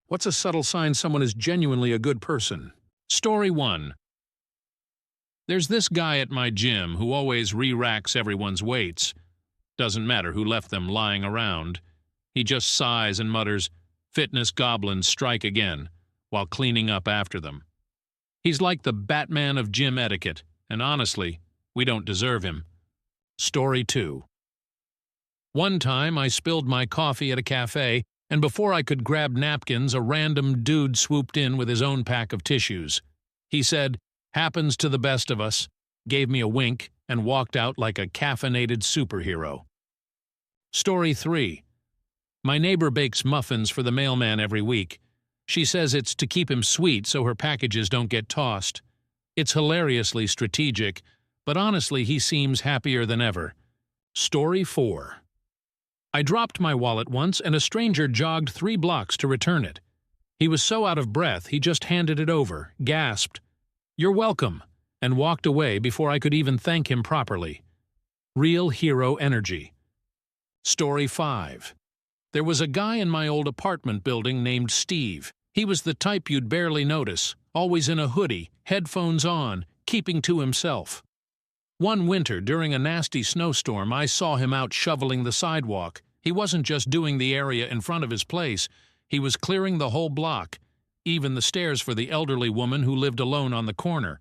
What's a subtle sign someone is genuinely a good person? Story 1. There's this guy at my gym who always re-racks everyone's weights. Doesn't matter who left them lying around. He just sighs and mutters, "Fitness goblins strike again," while cleaning up after them. He's like the Batman of gym etiquette, and honestly, we don't deserve him. Story 2. One time I spilled my coffee at a cafe, and before I could grab napkins, a random dude swooped in with his own pack of tissues. He said, "Happens to the best of us," gave me a wink, and walked out like a caffeinated superhero. Story 3. My neighbor bakes muffins for the mailman every week. She says it's to keep him sweet so her packages don't get tossed. It's hilariously strategic, but honestly he seems happier than ever. Story 4. I dropped my wallet once and a stranger jogged 3 blocks to return it. He was so out of breath he just handed it over, gasped, "You're welcome," and walked away before I could even thank him properly. Real hero energy. Story 5. There was a guy in my old apartment building named Steve. He was the type you'd barely notice, always in a hoodie, headphones on, keeping to himself. One winter, during a nasty snowstorm, I saw him out shoveling the sidewalk. He wasn't just doing the area in front of his place, he was clearing the whole block, even the stairs for the elderly woman who lived alone on the corner.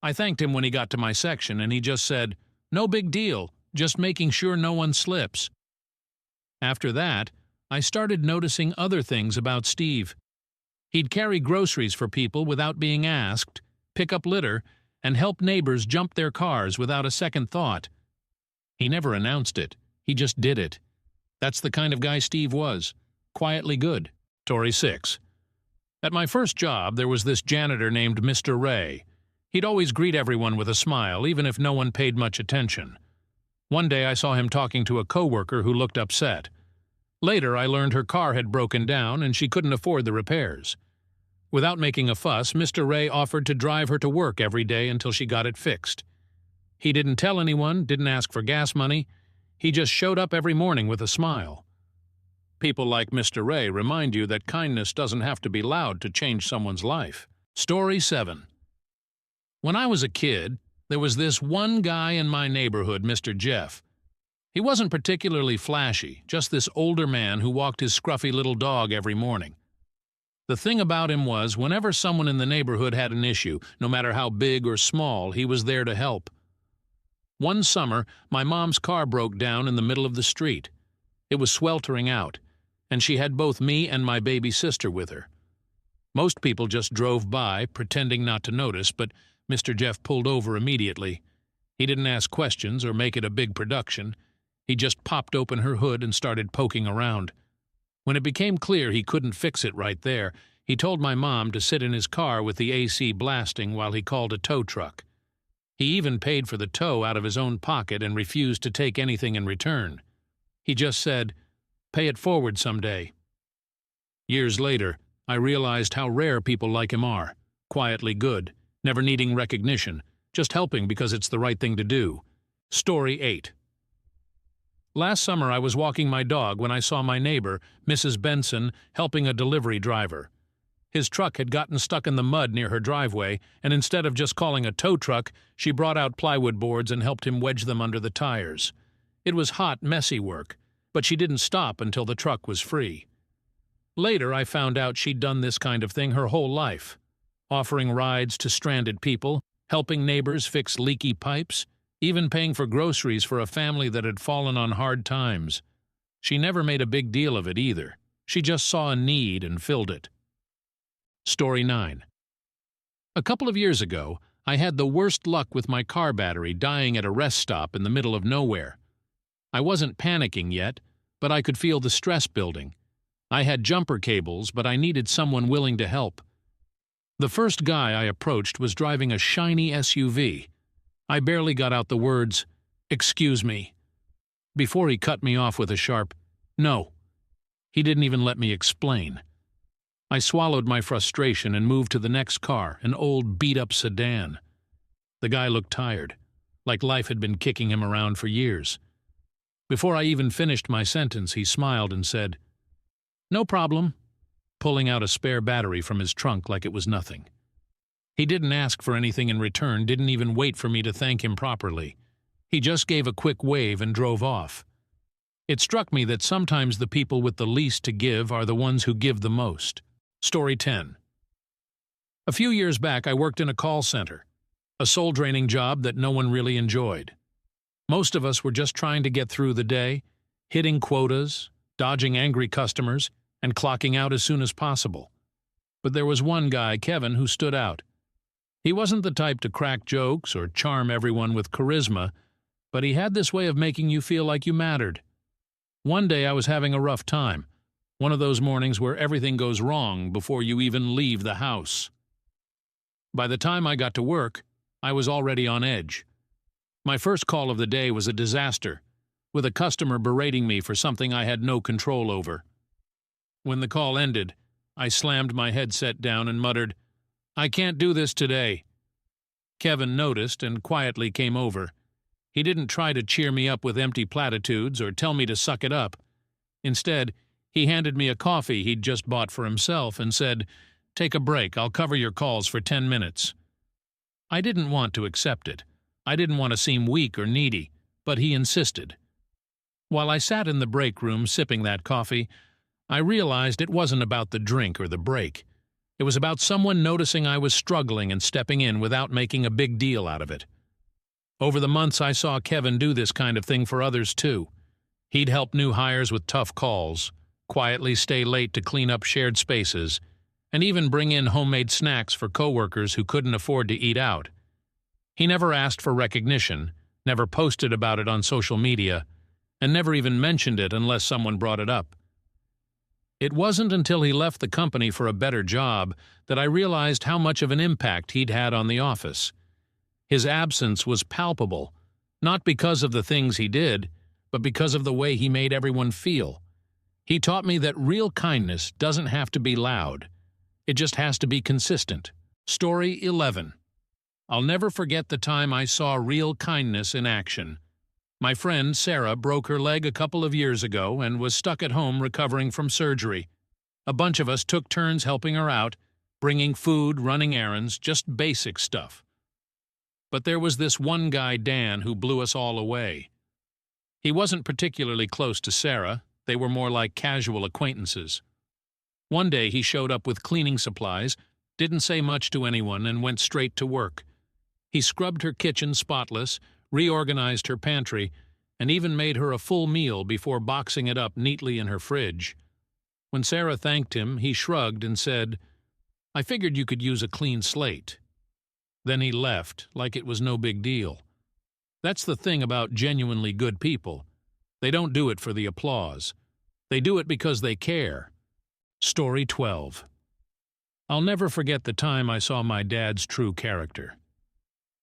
I thanked him when he got to my section, and he just said, "No big deal, just making sure no one slips." After that, I started noticing other things about Steve. He'd carry groceries for people without being asked, pick up litter, and help neighbors jump their cars without a second thought. He never announced it, he just did it. That's the kind of guy Steve was. Quietly good. Story 6. At my first job, there was this janitor named Mr. Ray. He'd always greet everyone with a smile, even if no one paid much attention. One day I saw him talking to a coworker who looked upset. Later I learned her car had broken down and she couldn't afford the repairs. Without making a fuss, Mr. Ray offered to drive her to work every day until she got it fixed. He didn't tell anyone, didn't ask for gas money. He just showed up every morning with a smile. People like Mr. Ray remind you that kindness doesn't have to be loud to change someone's life. Story 7. When I was a kid, there was this one guy in my neighborhood, Mr. Jeff. He wasn't particularly flashy, just this older man who walked his scruffy little dog every morning. The thing about him was, whenever someone in the neighborhood had an issue, no matter how big or small, he was there to help. One summer, my mom's car broke down in the middle of the street. It was sweltering out, and she had both me and my baby sister with her. Most people just drove by, pretending not to notice, but Mr. Jeff pulled over immediately. He didn't ask questions or make it a big production. He just popped open her hood and started poking around. When it became clear he couldn't fix it right there, he told my mom to sit in his car with the AC blasting while he called a tow truck. He even paid for the tow out of his own pocket and refused to take anything in return. He just said, "Pay it forward someday." Years later, I realized how rare people like him are. Quietly good, never needing recognition, just helping because it's the right thing to do. Story 8. Last summer I was walking my dog when I saw my neighbor, Mrs. Benson, helping a delivery driver. His truck had gotten stuck in the mud near her driveway, and instead of just calling a tow truck, she brought out plywood boards and helped him wedge them under the tires. It was hot, messy work, but she didn't stop until the truck was free. Later I found out she'd done this kind of thing her whole life, offering rides to stranded people, helping neighbors fix leaky pipes, even paying for groceries for a family that had fallen on hard times. She never made a big deal of it either. She just saw a need and filled it. Story 9. A couple of years ago, I had the worst luck with my car battery dying at a rest stop in the middle of nowhere. I wasn't panicking yet, but I could feel the stress building. I had jumper cables, but I needed someone willing to help. The first guy I approached was driving a shiny SUV. I barely got out the words, "Excuse me," before he cut me off with a sharp, "No." He didn't even let me explain. I swallowed my frustration and moved to the next car, an old beat-up sedan. The guy looked tired, like life had been kicking him around for years. Before I even finished my sentence, he smiled and said, "No problem. pulling out a spare battery from his trunk like it was nothing. He didn't ask for anything in return, didn't even wait for me to thank him properly. He just gave a quick wave and drove off. It struck me that sometimes the people with the least to give are the ones who give the most. Story 10. A few years back, I worked in a call center, a soul-draining job that no one really enjoyed. Most of us were just trying to get through the day, hitting quotas, dodging angry customers, and clocking out as soon as possible. But there was one guy, Kevin, who stood out. He wasn't the type to crack jokes or charm everyone with charisma, but he had this way of making you feel like you mattered. One day I was having a rough time, one of those mornings where everything goes wrong before you even leave the house. By the time I got to work, I was already on edge. My first call of the day was a disaster, with a customer berating me for something I had no control over. When the call ended, I slammed my headset down and muttered, "I can't do this today." Kevin noticed and quietly came over. He didn't try to cheer me up with empty platitudes or tell me to suck it up. Instead, he handed me a coffee he'd just bought for himself and said, "Take a break, I'll cover your calls for 10 minutes. I didn't want to accept it. I didn't want to seem weak or needy, but he insisted. While I sat in the break room sipping that coffee, I realized it wasn't about the drink or the break. It was about someone noticing I was struggling and stepping in without making a big deal out of it. Over the months, I saw Kevin do this kind of thing for others too. He'd help new hires with tough calls, quietly stay late to clean up shared spaces, and even bring in homemade snacks for coworkers who couldn't afford to eat out. He never asked for recognition, never posted about it on social media, and never even mentioned it unless someone brought it up. It wasn't until he left the company for a better job that I realized how much of an impact he'd had on the office. His absence was palpable, not because of the things he did, but because of the way he made everyone feel. He taught me that real kindness doesn't have to be loud. It just has to be consistent. Story 11. I'll never forget the time I saw real kindness in action. My friend Sarah broke her leg a couple of years ago and was stuck at home recovering from surgery. A bunch of us took turns helping her out, bringing food, running errands, just basic stuff. But there was this one guy, Dan, who blew us all away. He wasn't particularly close to Sarah. They were more like casual acquaintances. One day he showed up with cleaning supplies, didn't say much to anyone, and went straight to work. He scrubbed her kitchen spotless, reorganized her pantry, and even made her a full meal before boxing it up neatly in her fridge. When Sarah thanked him, he shrugged and said, "I figured you could use a clean slate." Then he left, like it was no big deal. That's the thing about genuinely good people. They don't do it for the applause. They do it because they care. Story 12. I'll never forget the time I saw my dad's true character.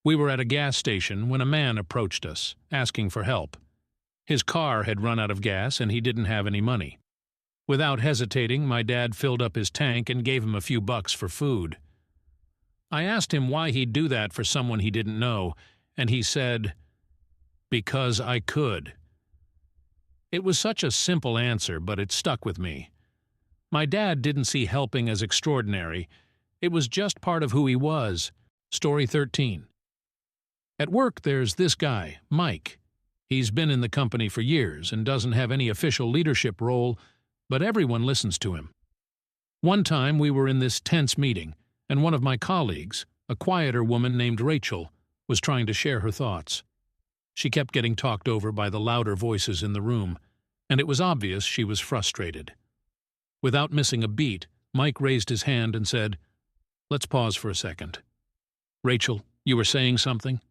We were at a gas station when a man approached us, asking for help. His car had run out of gas and he didn't have any money. Without hesitating, my dad filled up his tank and gave him a few bucks for food. I asked him why he'd do that for someone he didn't know, and he said, "Because I could." It was such a simple answer, but it stuck with me. My dad didn't see helping as extraordinary. It was just part of who he was. Story 13. At work, there's this guy, Mike. He's been in the company for years and doesn't have any official leadership role, but everyone listens to him. One time we were in this tense meeting, and one of my colleagues, a quieter woman named Rachel, was trying to share her thoughts. She kept getting talked over by the louder voices in the room, and it was obvious she was frustrated. Without missing a beat, Mike raised his hand and said, "Let's pause for a second. Rachel, you were saying something?"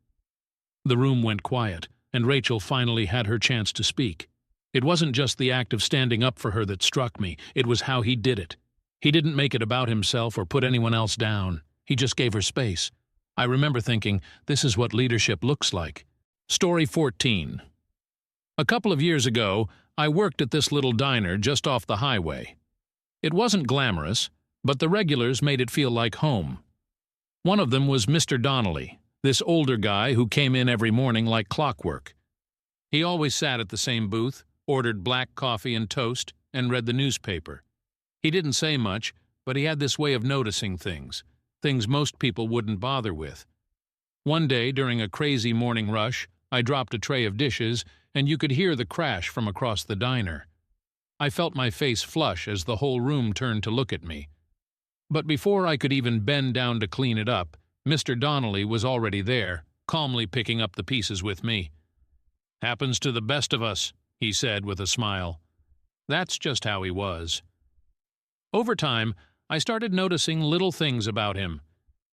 The room went quiet, and Rachel finally had her chance to speak. It wasn't just the act of standing up for her that struck me, it was how he did it. He didn't make it about himself or put anyone else down. He just gave her space. I remember thinking, this is what leadership looks like. Story 14. A couple of years ago, I worked at this little diner just off the highway. It wasn't glamorous, but the regulars made it feel like home. One of them was Mr. Donnelly, this older guy who came in every morning like clockwork. He always sat at the same booth, ordered black coffee and toast, and read the newspaper. He didn't say much, but he had this way of noticing things most people wouldn't bother with. One day, during a crazy morning rush, I dropped a tray of dishes, and you could hear the crash from across the diner. I felt my face flush as the whole room turned to look at me. But before I could even bend down to clean it up, Mr. Donnelly was already there, calmly picking up the pieces with me. "Happens to the best of us," he said with a smile. That's just how he was. Over time, I started noticing little things about him.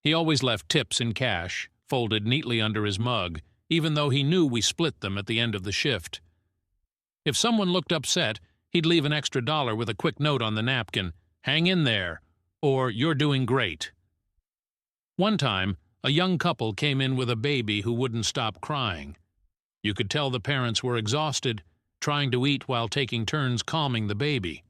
He always left tips in cash, folded neatly under his mug, even though he knew we split them at the end of the shift. If someone looked upset, he'd leave an extra $1 with a quick note on the napkin, "Hang in there," or "You're doing great." One time, a young couple came in with a baby who wouldn't stop crying. You could tell the parents were exhausted, trying to eat while taking turns calming the baby.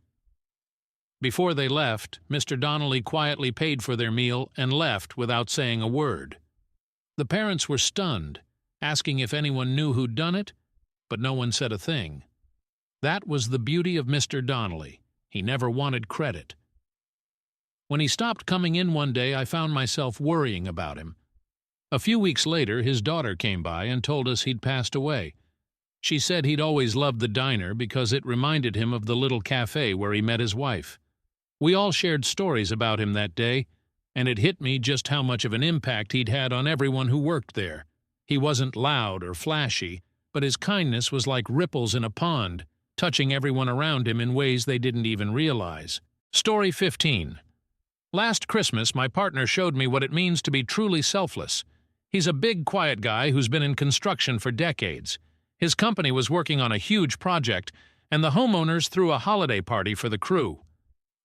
Before they left, Mr. Donnelly quietly paid for their meal and left without saying a word. The parents were stunned, asking if anyone knew who'd done it, but no one said a thing. That was the beauty of Mr. Donnelly. He never wanted credit. When he stopped coming in one day, I found myself worrying about him. A few weeks later, his daughter came by and told us he'd passed away. She said he'd always loved the diner because it reminded him of the little cafe where he met his wife. We all shared stories about him that day, and it hit me just how much of an impact he'd had on everyone who worked there. He wasn't loud or flashy, but his kindness was like ripples in a pond, touching everyone around him in ways they didn't even realize. Story 15. Last Christmas, my partner showed me what it means to be truly selfless. He's a big, quiet guy who's been in construction for decades. His company was working on a huge project, and the homeowners threw a holiday party for the crew.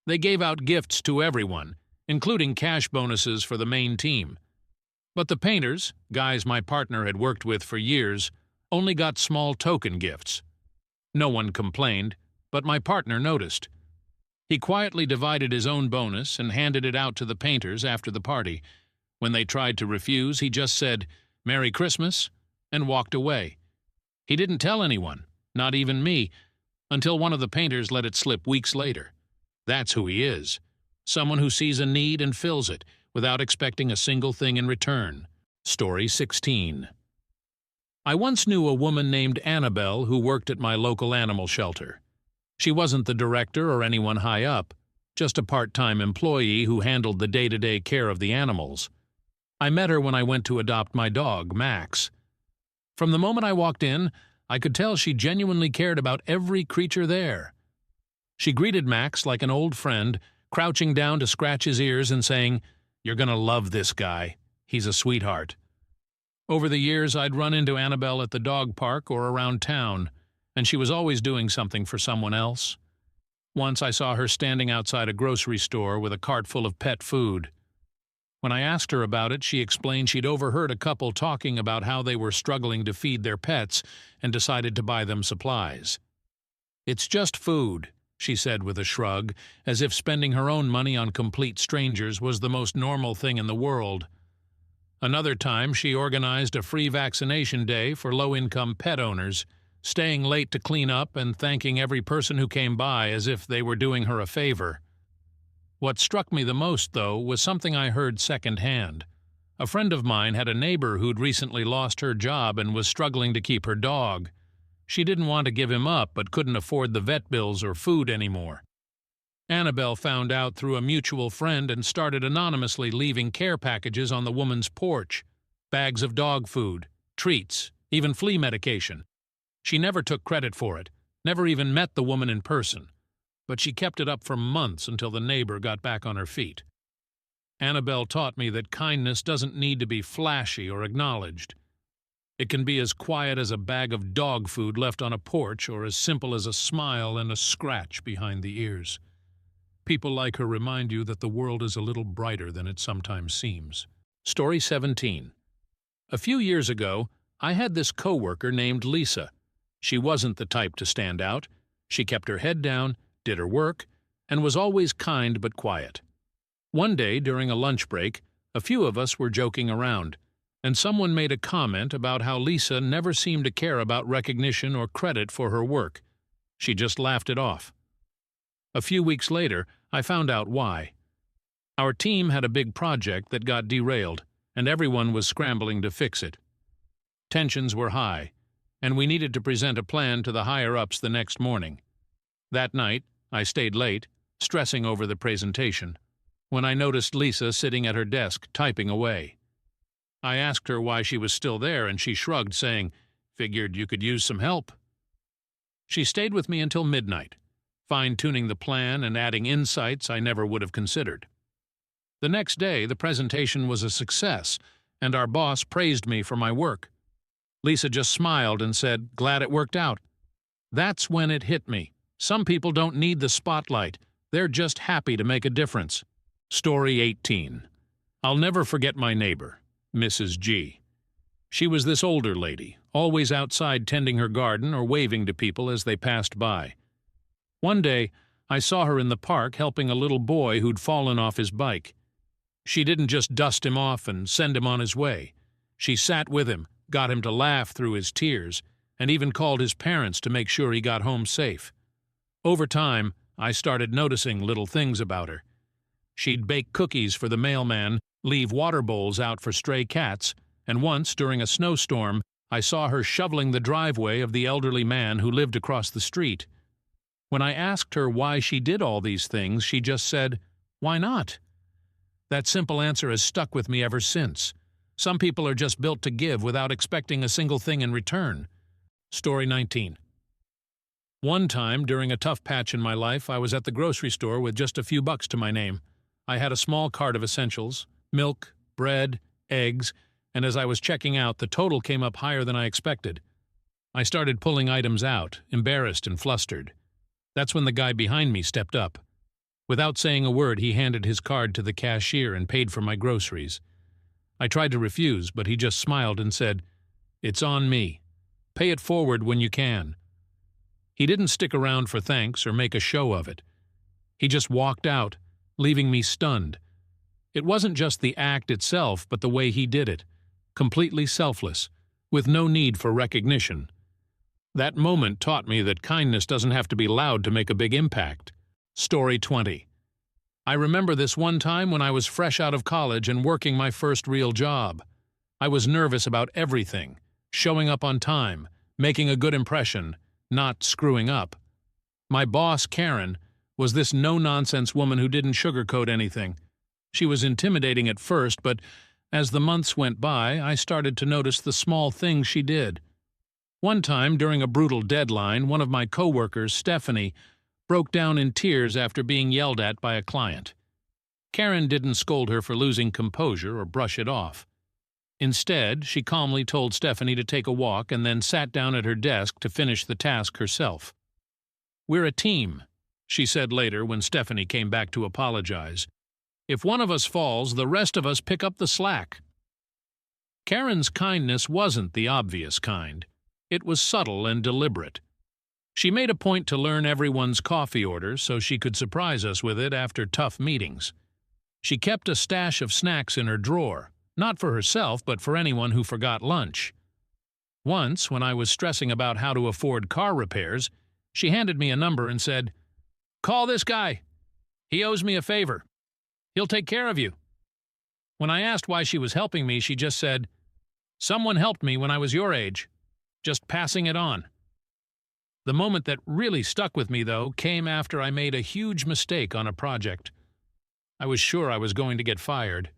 They gave out gifts to everyone, including cash bonuses for the main team. But the painters, guys my partner had worked with for years, only got small token gifts. No one complained, but my partner noticed. He quietly divided his own bonus and handed it out to the painters after the party. When they tried to refuse, he just said, "Merry Christmas," and walked away. He didn't tell anyone, not even me, until one of the painters let it slip weeks later. That's who he is. Someone who sees a need and fills it, without expecting a single thing in return. Story 16. I once knew a woman named Annabelle who worked at my local animal shelter. She wasn't the director or anyone high up, just a part-time employee who handled the day-to-day care of the animals. I met her when I went to adopt my dog, Max. From the moment I walked in, I could tell she genuinely cared about every creature there. She greeted Max like an old friend, crouching down to scratch his ears and saying, "You're gonna love this guy. He's a sweetheart." Over the years, I'd run into Annabelle at the dog park or around town, and she was always doing something for someone else. Once I saw her standing outside a grocery store with a cart full of pet food. When I asked her about it, she explained she'd overheard a couple talking about how they were struggling to feed their pets and decided to buy them supplies. "It's just food," she said with a shrug, as if spending her own money on complete strangers was the most normal thing in the world. Another time, she organized a free vaccination day for low-income pet owners, staying late to clean up and thanking every person who came by as if they were doing her a favor. What struck me the most, though, was something I heard secondhand. A friend of mine had a neighbor who'd recently lost her job and was struggling to keep her dog. She didn't want to give him up, but couldn't afford the vet bills or food anymore. Annabelle found out through a mutual friend and started anonymously leaving care packages on the woman's porch. Bags of dog food, treats, even flea medication. She never took credit for it, never even met the woman in person. But she kept it up for months until the neighbor got back on her feet. Annabelle taught me that kindness doesn't need to be flashy or acknowledged. It can be as quiet as a bag of dog food left on a porch or as simple as a smile and a scratch behind the ears. People like her remind you that the world is a little brighter than it sometimes seems. Story 17. A few years ago, I had this coworker named Lisa. She wasn't the type to stand out. She kept her head down, did her work, and was always kind but quiet. One day, during a lunch break, a few of us were joking around, and someone made a comment about how Lisa never seemed to care about recognition or credit for her work. She just laughed it off. A few weeks later, I found out why. Our team had a big project that got derailed, and everyone was scrambling to fix it. Tensions were high, and we needed to present a plan to the higher-ups the next morning. That night, I stayed late, stressing over the presentation, when I noticed Lisa sitting at her desk, typing away. I asked her why she was still there, and she shrugged, saying, "Figured you could use some help." She stayed with me until midnight, fine-tuning the plan and adding insights I never would have considered. The next day, the presentation was a success, and our boss praised me for my work. Lisa just smiled and said, "Glad it worked out." That's when it hit me. Some people don't need the spotlight. They're just happy to make a difference. Story 18. I'll never forget my neighbor, Mrs. G. She was this older lady, always outside tending her garden or waving to people as they passed by. One day, I saw her in the park helping a little boy who'd fallen off his bike. She didn't just dust him off and send him on his way. She sat with him, got him to laugh through his tears, and even called his parents to make sure he got home safe. Over time, I started noticing little things about her. She'd bake cookies for the mailman, leave water bowls out for stray cats, and once, during a snowstorm, I saw her shoveling the driveway of the elderly man who lived across the street. When I asked her why she did all these things, she just said, "Why not?" That simple answer has stuck with me ever since. Some people are just built to give without expecting a single thing in return. Story 19. One time, during a tough patch in my life, I was at the grocery store with just a few bucks to my name. I had a small cart of essentials, milk, bread, eggs, and as I was checking out, the total came up higher than I expected. I started pulling items out, embarrassed and flustered. That's when the guy behind me stepped up. Without saying a word, he handed his card to the cashier and paid for my groceries. I tried to refuse, but he just smiled and said, "It's on me. Pay it forward when you can." He didn't stick around for thanks or make a show of it. He just walked out, leaving me stunned. It wasn't just the act itself, but the way he did it. Completely selfless, with no need for recognition. That moment taught me that kindness doesn't have to be loud to make a big impact. Story 20. I remember this one time when I was fresh out of college and working my first real job. I was nervous about everything, showing up on time, making a good impression, not screwing up. My boss, Karen, was this no-nonsense woman who didn't sugarcoat anything. She was intimidating at first, but as the months went by, I started to notice the small things she did. One time, during a brutal deadline, one of my coworkers, Stephanie, broke down in tears after being yelled at by a client. Karen didn't scold her for losing composure or brush it off. Instead, she calmly told Stephanie to take a walk and then sat down at her desk to finish the task herself. "We're a team," she said later when Stephanie came back to apologize. "If one of us falls, the rest of us pick up the slack." Karen's kindness wasn't the obvious kind. It was subtle and deliberate. She made a point to learn everyone's coffee order so she could surprise us with it after tough meetings. She kept a stash of snacks in her drawer, not for herself but for anyone who forgot lunch. Once, when I was stressing about how to afford car repairs, she handed me a number and said, "Call this guy. He owes me a favor. He'll take care of you." When I asked why she was helping me, she just said, "Someone helped me when I was your age. Just passing it on." The moment that really stuck with me, though, came after I made a huge mistake on a project. I was sure I was going to get fired.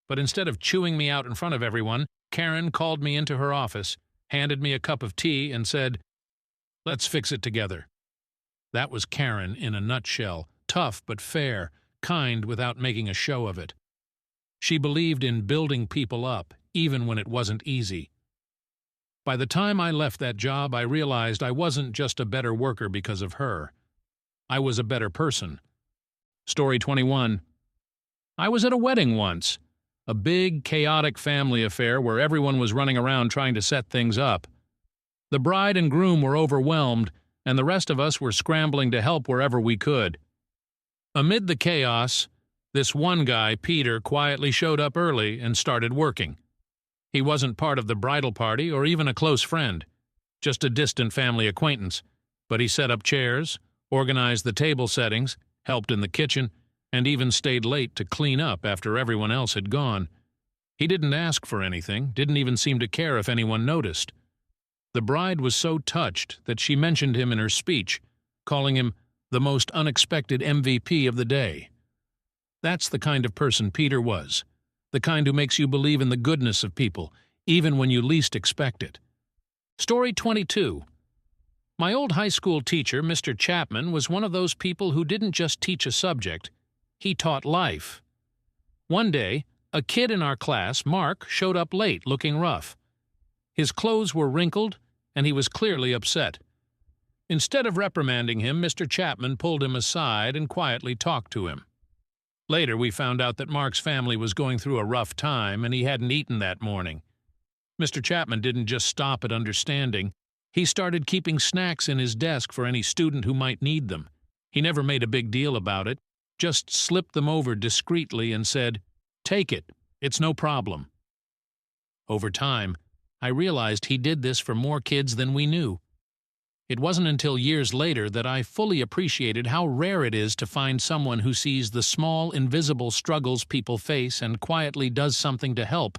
But instead of chewing me out in front of everyone, Karen called me into her office, handed me a cup of tea, and said, "Let's fix it together." That was Karen in a nutshell, tough but fair, kind without making a show of it. She believed in building people up, even when it wasn't easy. By the time I left that job, I realized I wasn't just a better worker because of her. I was a better person. Story 21. I was at a wedding once. A big, chaotic family affair where everyone was running around trying to set things up. The bride and groom were overwhelmed, and the rest of us were scrambling to help wherever we could. Amid the chaos, this one guy, Peter, quietly showed up early and started working. He wasn't part of the bridal party or even a close friend, just a distant family acquaintance, but he set up chairs, organized the table settings, helped in the kitchen, and even stayed late to clean up after everyone else had gone. He didn't ask for anything, didn't even seem to care if anyone noticed. The bride was so touched that she mentioned him in her speech, calling him the most unexpected MVP of the day. That's the kind of person Peter was, the kind who makes you believe in the goodness of people, even when you least expect it. Story 22. My old high school teacher, Mr. Chapman, was one of those people who didn't just teach a subject, he taught life. One day, a kid in our class, Mark, showed up late looking rough. His clothes were wrinkled, and he was clearly upset. Instead of reprimanding him, Mr. Chapman pulled him aside and quietly talked to him. Later, we found out that Mark's family was going through a rough time, and he hadn't eaten that morning. Mr. Chapman didn't just stop at understanding. He started keeping snacks in his desk for any student who might need them. He never made a big deal about it, just slipped them over discreetly and said, "Take it, it's no problem." Over time, I realized he did this for more kids than we knew. It wasn't until years later that I fully appreciated how rare it is to find someone who sees the small, invisible struggles people face and quietly does something to help,